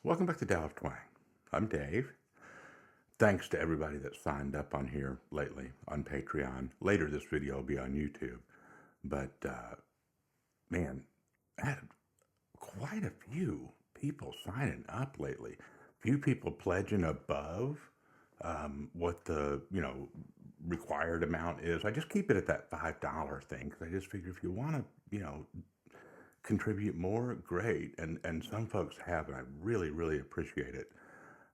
Welcome back to Tao of Twang. I'm Dave. Thanks to everybody that signed up on here lately on Patreon. Later, this video will be on YouTube. But man, I had quite a few people signing up lately. Few people pledging above what the required amount is. I just keep it at that $5 thing because I just figure if you want to contribute more, great. And some folks have, and I really appreciate it.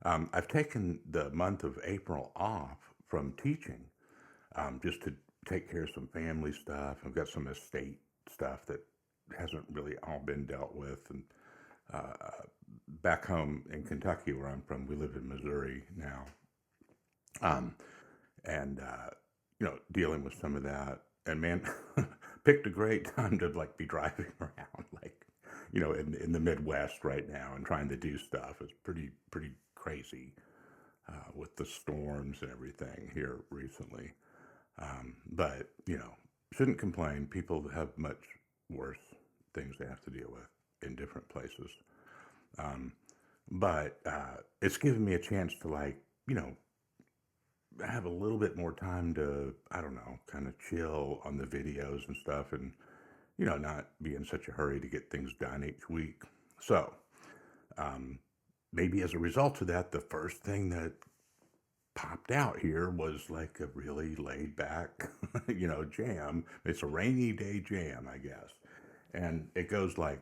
I've taken the month of April off from teaching just to take care of some family stuff. I've got some estate stuff that hasn't really all been dealt with. And back home in Kentucky, where I'm from, we live in Missouri now. And dealing with some of that. And man, picked a great time to be driving around, in the Midwest right now and trying to do stuff. It's pretty crazy with the storms and everything here recently. But shouldn't complain. People have much worse things they have to deal with in different places. But it's given me a chance to have a little bit more time to, I don't know, kind of chill on the videos and stuff and, not be in such a hurry to get things done each week. So maybe as a result of that, the first thing that popped out here was like a really laid back, jam. It's a rainy day jam, I guess. And it goes like...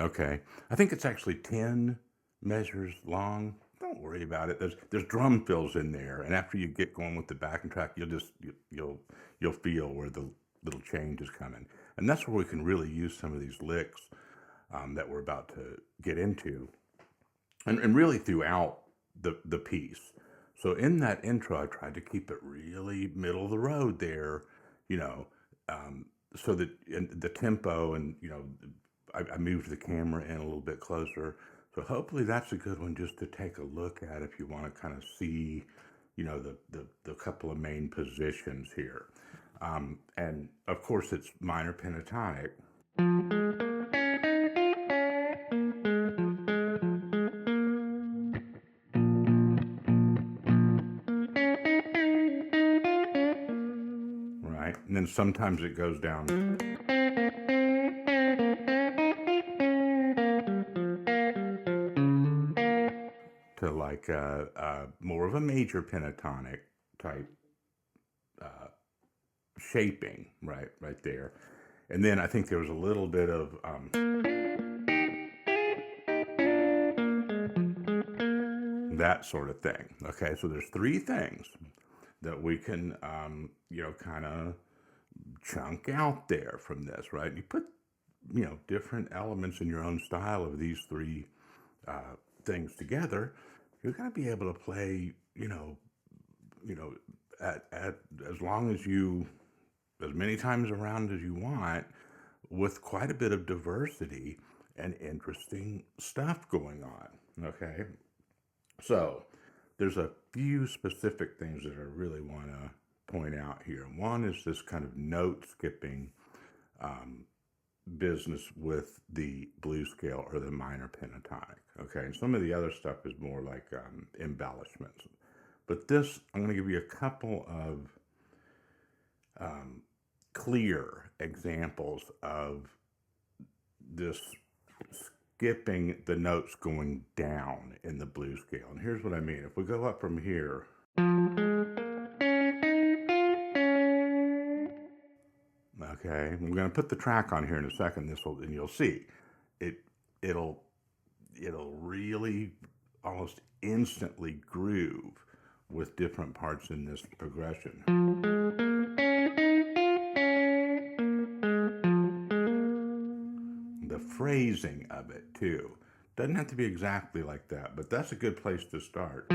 Okay, I think it's actually 10 measures long. Don't worry about it. There's drum fills in there, and after you get going with the backing track, you'll feel where the little change is coming, and that's where we can really use some of these licks that we're about to get into, and really throughout the piece. So in that intro, I tried to keep it really middle of the road there, so that the tempo and I moved the camera in a little bit closer. So hopefully that's a good one just to take a look at if you want to kind of see, the couple of main positions here. And of course it's minor pentatonic. Right? And then sometimes it goes down. To more of a major pentatonic type shaping, right there. And then I think there was a little bit of that sort of thing. Okay, so there's three things that we can, kind of chunk out there from this, right? You put, different elements in your own style of these three things together, you're going to be able to play, at as long as as many times around as you want, with quite a bit of diversity and interesting stuff going on. Okay, so there's a few specific things that I really want to point out here. One is this kind of note skipping business with the blues scale or the minor pentatonic. Okay, and some of the other stuff is more like embellishments. But this, I'm going to give you a couple of clear examples of this skipping the notes going down in the blues scale. And here's what I mean. If we go up from here, okay, we're going to put the track on here in a second. And you'll see it'll really almost instantly groove with different parts in this progression. The phrasing of it too doesn't have to be exactly like that, but that's a good place to start.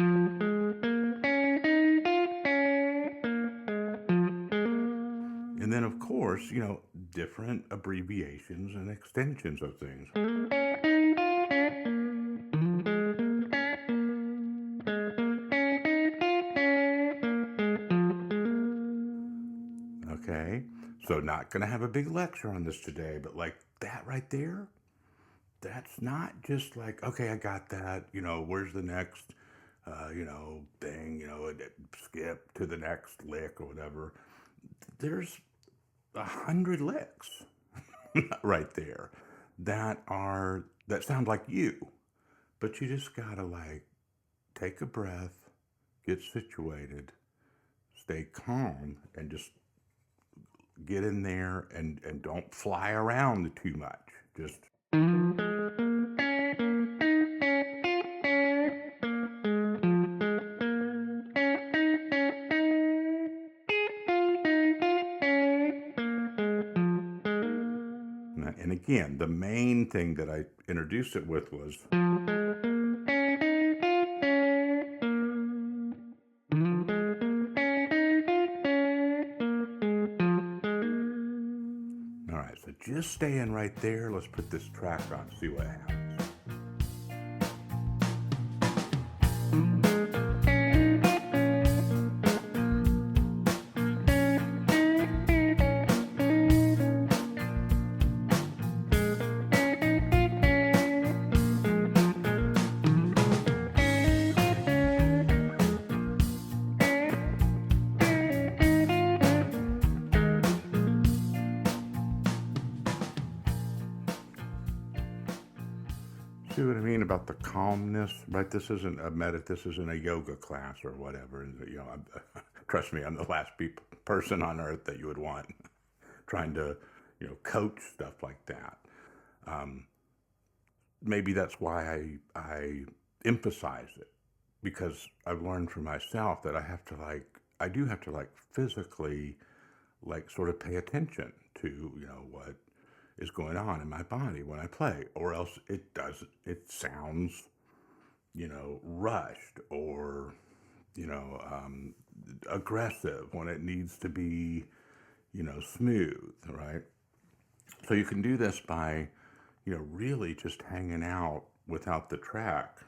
course, different abbreviations and extensions of things. Okay, so not going to have a big lecture on this today, but like that right there, that's not just like, okay, I got that, where's the next, thing, skip to the next lick or whatever. There's 100 licks right there that sound like you, but you just gotta like take a breath, get situated, stay calm, and just get in there and don't fly around too much. Just and again, the main thing that I introduced it with was all right, so just staying right there. Let's put this track on, see what happens. See what I mean about the calmness, right? This isn't this isn't a yoga class or whatever. Trust me, I'm the last person on earth that you would want trying to, coach stuff like that. Maybe that's why I emphasize it, because I've learned for myself that I do have to physically sort of pay attention to, what is going on in my body when I play, or else it sounds, rushed or, aggressive when it needs to be, smooth, right? So you can do this by, really just hanging out without the track.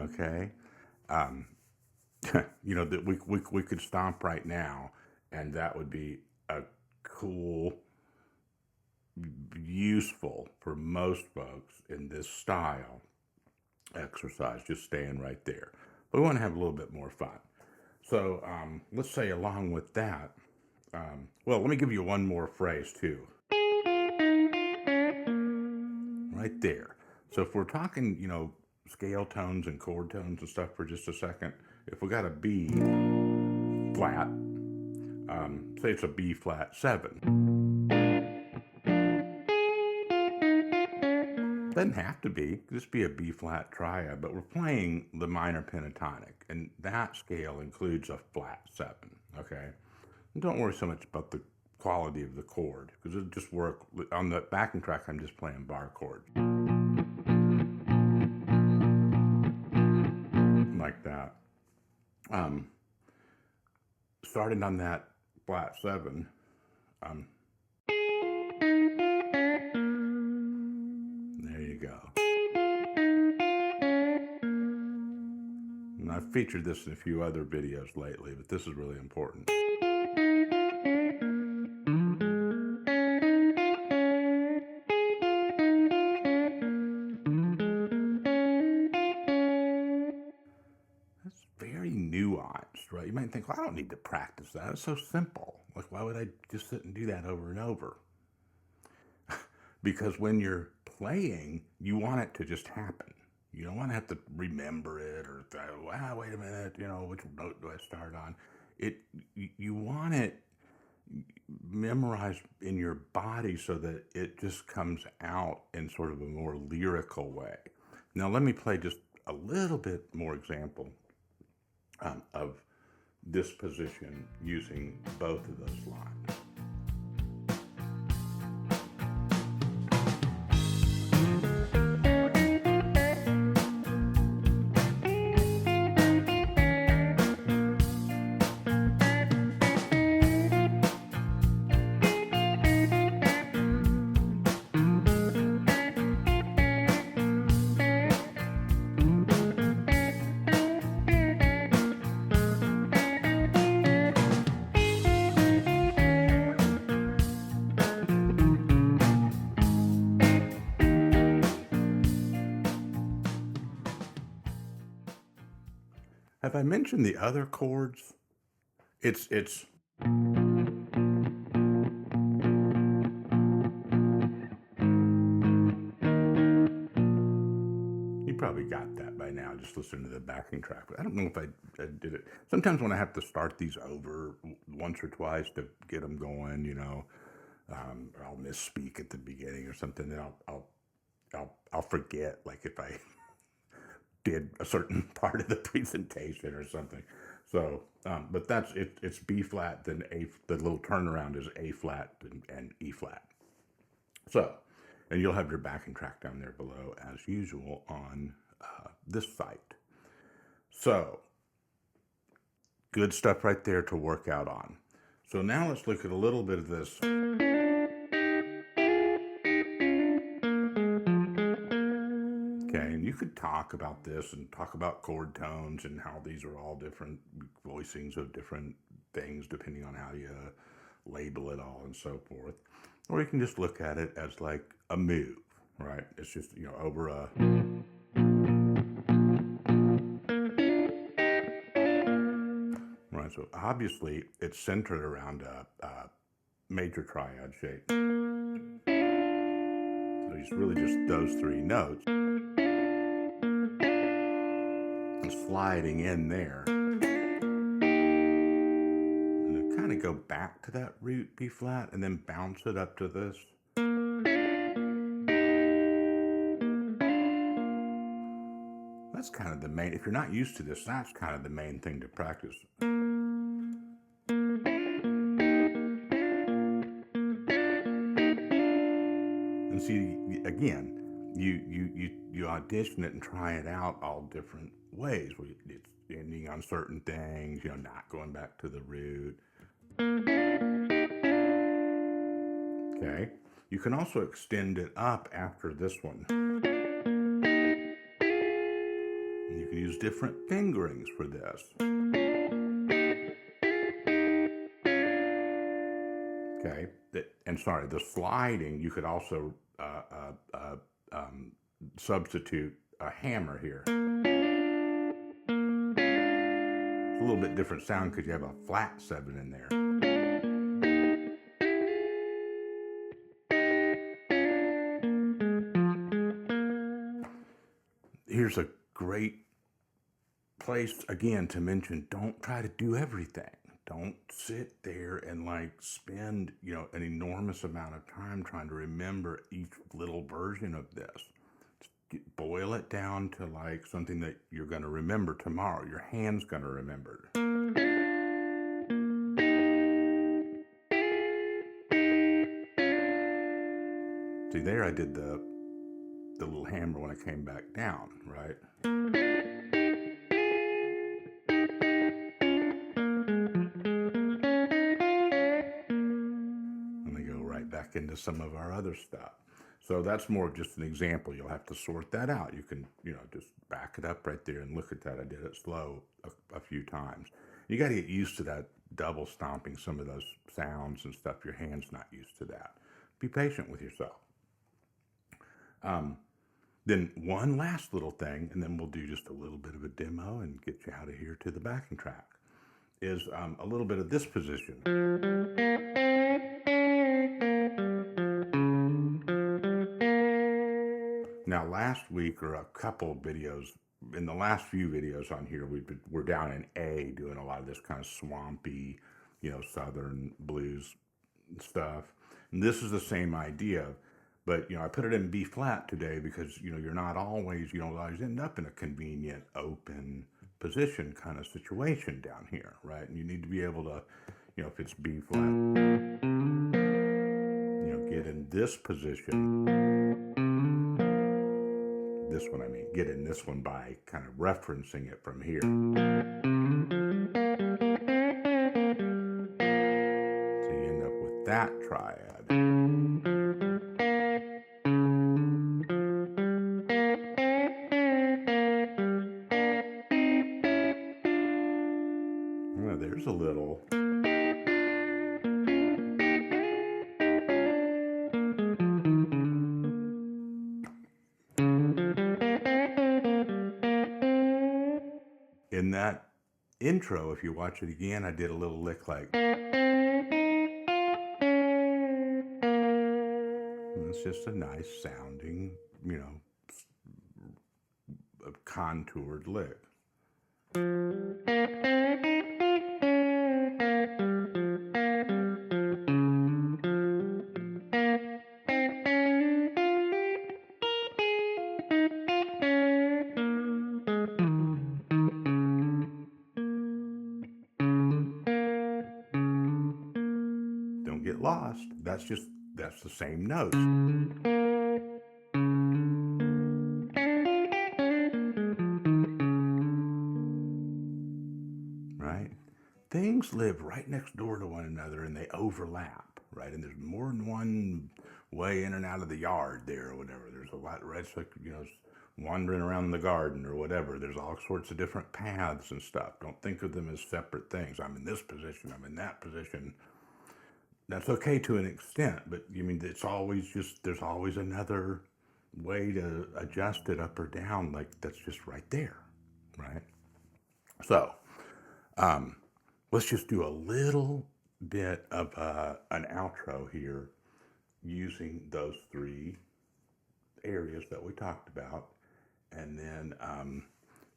Okay. Um, that we could stomp right now, and that would be a cool, useful for most folks in this style exercise, just staying right there. But we want to have a little bit more fun. So let's say along with that, well, let me give you one more phrase too. Right there. So if we're talking, scale tones and chord tones and stuff for just a second, if we got a B flat, say it's a B flat 7. Doesn't have to be, just be a B flat triad, but we're playing the minor pentatonic, and that scale includes a flat 7, okay? And don't worry so much about the quality of the chord, because it'll just work. On the backing track, I'm just playing bar chords. Like that. Starting on that flat 7, there you go. And I've featured this in a few other videos lately, but this is really important. That's very nuanced, right? You might think, well, I don't need to practice that. It's so simple. Like, why would I just sit and do that over and over? Because when you're playing, you want it to just happen. You don't want to have to remember it or wait a minute, which note do I start on? You want it, memorized in your body so that it just comes out in sort of a more lyrical way. Now, let me play just a little bit more example of this position using both of those lines. Have I mentioned the other chords? It's you probably got that by now, just listening to the backing track. But I don't know if I did it. Sometimes when I have to start these over once or twice to get them going, or I'll misspeak at the beginning or something, then I'll forget, like if I did a certain part of the presentation or something. So, but that's it. It's B flat, then A. The little turnaround is A flat and E flat. So, and you'll have your backing track down there below as usual on this site. So, good stuff right there to work out on. So now let's look at a little bit of this. Okay, and you could talk about this and talk about chord tones and how these are all different voicings of different things depending on how you label it all and so forth. Or you can just look at it as like a move, right? It's just, over a... Right, so obviously it's centered around a major triad shape. So it's really just those three notes. And sliding in there. And kind of go back to that root B flat and then bounce it up to this. That's kind of the main, if you're not used to this, that's kind of the main thing to practice. And see, again, you audition it and try it out all different ways. It's ending on certain things, not going back to the root. Okay. You can also extend it up after this one. You can use different fingerings for this. Okay, and sorry, the sliding, you could also substitute a hammer here. It's a little bit different sound because you have a flat 7 in there. Here's a great place, again, to mention, don't try to do everything. Don't sit there and spend, an enormous amount of time trying to remember each little version of this. Boil it down to something that you're going to remember tomorrow. Your hand's going to remember. See, there I did the little hammer when I came back down, right? Back into some of our other stuff. So that's more of just an example. You'll have to sort that out. You can, just back it up right there and look at that. I did it slow a few times. You got to get used to that double stomping some of those sounds and stuff. Your hand's not used to that. Be patient with yourself. Then one last little thing, and then we'll do just a little bit of a demo and get you out of here to the backing track, is a little bit of this position. Now, last week, or a couple of videos, in the last few videos on here, we're down in A, doing a lot of this kind of swampy, Southern blues stuff. And this is the same idea, but I put it in B flat today because you're not always, you don't always end up in a convenient open position kind of situation down here, right? And you need to be able to, if it's B flat, get in this position. This one, I mean, get in this one by kind of referencing it from here. So you end up with that triad. Well, there's a little. In that intro, if you watch it again, I did a little lick like. And it's just a nice sounding, a contoured lick. Don't get lost. That's the same note. Right? Things live right next door to one another and they overlap, right? And there's more than one way in and out of the yard there or whatever. There's a lot, right? So, wandering around the garden or whatever. There's all sorts of different paths and stuff. Don't think of them as separate things. I'm in this position, I'm in that position. That's okay to an extent, but it's always there's always another way to adjust it up or down, like that's just right there, right? So, let's just do a little bit of an outro here using those three areas that we talked about, and then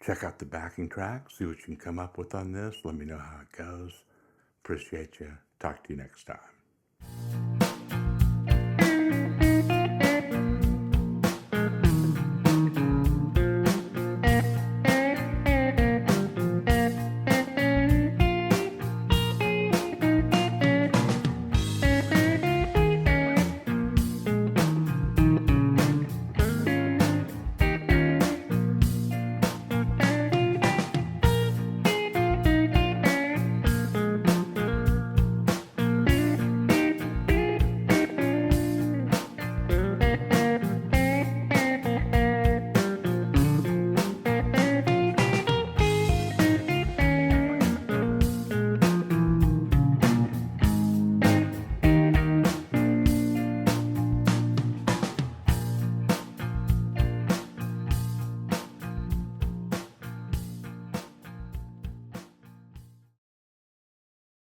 check out the backing track, see what you can come up with on this. Let me know how it goes. Appreciate you. Talk to you next time.